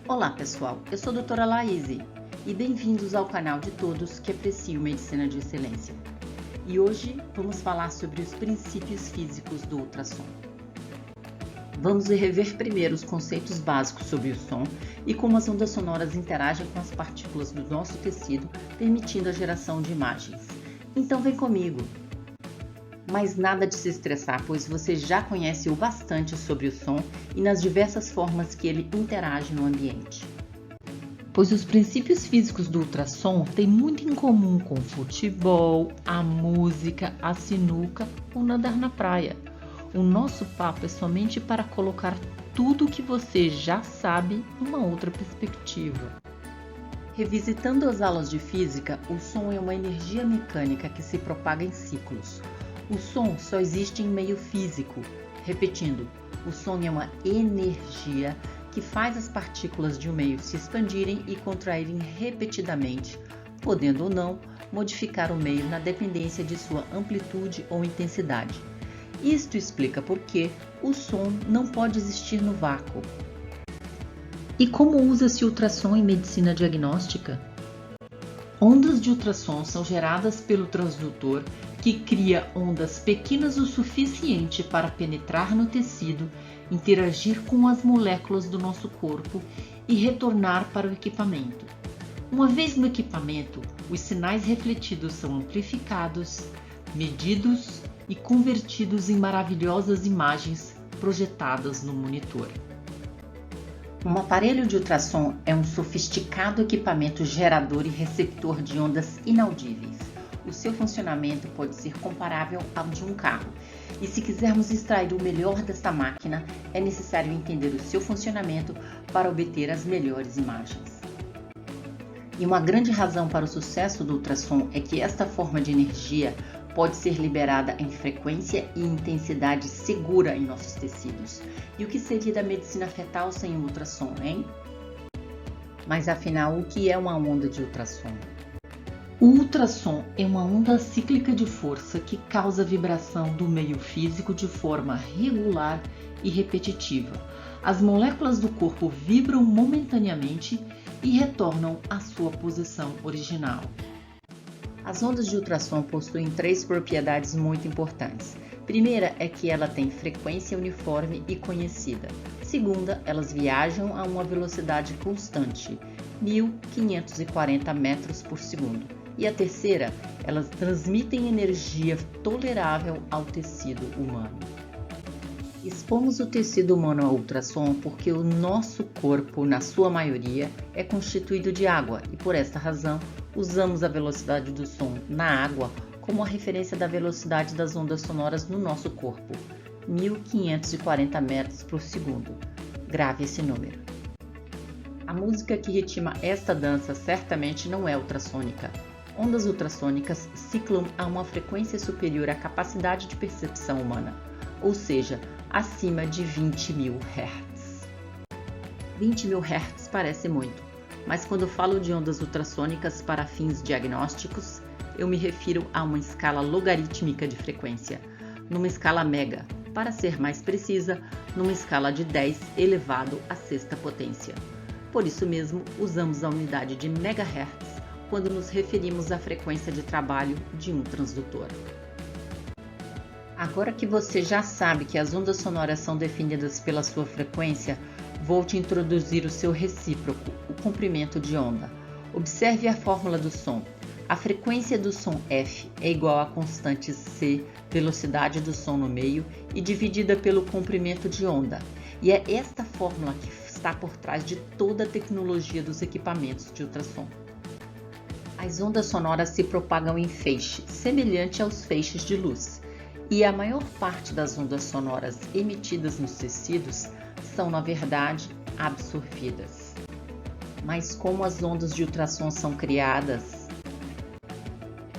Olá pessoal, eu sou a doutora Laíse e bem-vindos ao canal de todos que apreciam Medicina de Excelência. E hoje vamos falar sobre os princípios físicos do ultrassom. Vamos rever primeiro os conceitos básicos sobre o som e como as ondas sonoras interagem com as partículas do nosso tecido, permitindo a geração de imagens. Então vem comigo! Mas nada de se estressar, pois você já conhece o bastante sobre o som e nas diversas formas que ele interage no ambiente. Pois os princípios físicos do ultrassom têm muito em comum com o futebol, a música, a sinuca ou nadar na praia. O nosso papo é somente para colocar tudo o que você já sabe em uma outra perspectiva. Revisitando as aulas de física, o som é uma energia mecânica que se propaga em ciclos. O som só existe em meio físico. Repetindo, o som é uma energia que faz as partículas de um meio se expandirem e contraírem repetidamente, podendo ou não modificar o meio na dependência de sua amplitude ou intensidade. Isto explica por que o som não pode existir no vácuo. E como usa-se ultrassom em medicina diagnóstica? Ondas de ultrassom são geradas pelo transdutor, que cria ondas pequenas o suficiente para penetrar no tecido, interagir com as moléculas do nosso corpo e retornar para o equipamento. Uma vez no equipamento, os sinais refletidos são amplificados, medidos e convertidos em maravilhosas imagens projetadas no monitor. Um aparelho de ultrassom é um sofisticado equipamento gerador e receptor de ondas inaudíveis. O seu funcionamento pode ser comparável ao de um carro. E se quisermos extrair o melhor desta máquina, é necessário entender o seu funcionamento para obter as melhores imagens. E uma grande razão para o sucesso do ultrassom é que esta forma de energia pode ser liberada em frequência e intensidade segura em nossos tecidos. E o que seria da medicina fetal sem o ultrassom, hein? Mas afinal, o que é uma onda de ultrassom? O ultrassom é uma onda cíclica de força que causa vibração do meio físico de forma regular e repetitiva. As moléculas do corpo vibram momentaneamente e retornam à sua posição original. As ondas de ultrassom possuem três propriedades muito importantes. Primeira é que ela tem frequência uniforme e conhecida. Segunda, elas viajam a uma velocidade constante, 1540 metros por segundo. E a terceira, elas transmitem energia tolerável ao tecido humano. Expomos o tecido humano ao ultrassom porque o nosso corpo, na sua maioria, é constituído de água e por esta razão usamos a velocidade do som na água como a referência da velocidade das ondas sonoras no nosso corpo, 1540 metros por segundo. Grave esse número. A música que ritma esta dança certamente não é ultrassônica. Ondas ultrassônicas ciclam a uma frequência superior à capacidade de percepção humana, ou seja, acima de 20.000 Hz. 20.000 Hz parece muito, mas quando falo de ondas ultrassônicas para fins diagnósticos, eu me refiro a uma escala logarítmica de frequência, numa escala mega, para ser mais precisa, numa escala de 10 elevado à sexta potência. Por isso mesmo, usamos a unidade de megahertz quando nos referimos à frequência de trabalho de um transdutor. Agora que você já sabe que as ondas sonoras são definidas pela sua frequência, vou te introduzir o seu recíproco, o comprimento de onda. Observe a fórmula do som. A frequência do som F é igual à constante C, velocidade do som no meio, e dividida pelo comprimento de onda. E é esta fórmula que está por trás de toda a tecnologia dos equipamentos de ultrassom. As ondas sonoras se propagam em feixe, semelhante aos feixes de luz, e a maior parte das ondas sonoras emitidas nos tecidos são, na verdade, absorvidas. Mas como as ondas de ultrassom são criadas?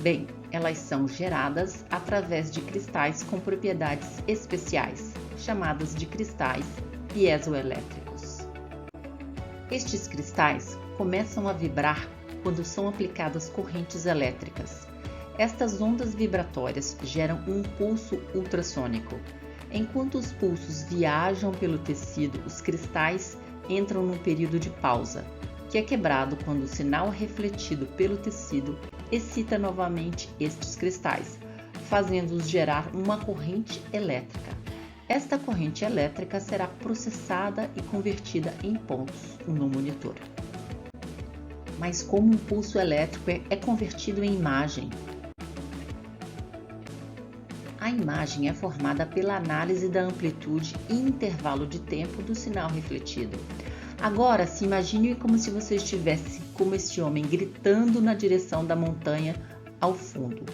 Bem, elas são geradas através de cristais com propriedades especiais, chamadas de cristais piezoelétricos. Estes cristais começam a vibrar quando são aplicadas correntes elétricas. Estas ondas vibratórias geram um pulso ultrassônico. Enquanto os pulsos viajam pelo tecido, os cristais entram num período de pausa, que é quebrado quando o sinal refletido pelo tecido excita novamente estes cristais, fazendo-os gerar uma corrente elétrica. Esta corrente elétrica será processada e convertida em pontos no monitor. Mas como um pulso elétrico é convertido em imagem? A imagem é formada pela análise da amplitude e intervalo de tempo do sinal refletido. Agora, se imagine como se você estivesse como este homem gritando na direção da montanha ao fundo.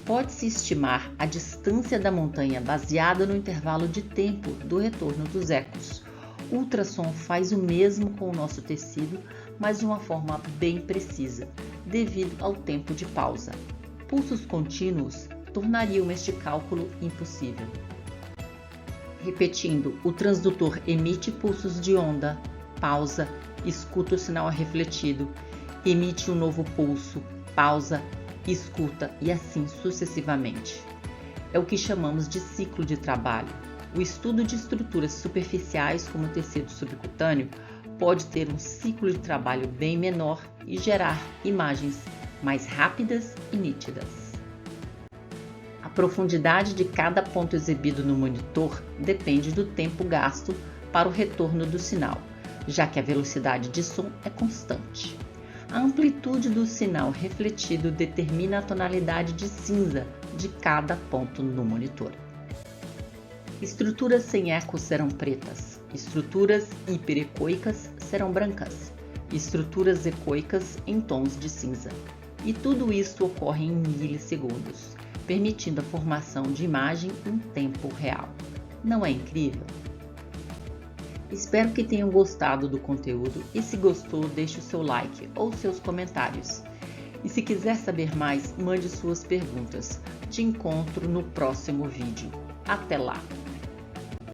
Pode-se estimar a distância da montanha baseada no intervalo de tempo do retorno dos ecos. O ultrassom faz o mesmo com o nosso tecido, mas de uma forma bem precisa, devido ao tempo de pausa. Pulsos contínuos tornariam este cálculo impossível. Repetindo, o transdutor emite pulsos de onda, pausa, escuta o sinal refletido, emite um novo pulso, pausa, escuta e assim sucessivamente. É o que chamamos de ciclo de trabalho. O estudo de estruturas superficiais como o tecido subcutâneo pode ter um ciclo de trabalho bem menor e gerar imagens mais rápidas e nítidas. A profundidade de cada ponto exibido no monitor depende do tempo gasto para o retorno do sinal, já que a velocidade de som é constante. A amplitude do sinal refletido determina a tonalidade de cinza de cada ponto no monitor. Estruturas sem eco serão pretas, estruturas hiperecoicas serão brancas, estruturas ecoicas em tons de cinza. E tudo isso ocorre em milissegundos, permitindo a formação de imagem em tempo real. Não é incrível? Espero que tenham gostado do conteúdo e se gostou, deixe o seu like ou seus comentários. E se quiser saber mais, mande suas perguntas. Te encontro no próximo vídeo. Até lá!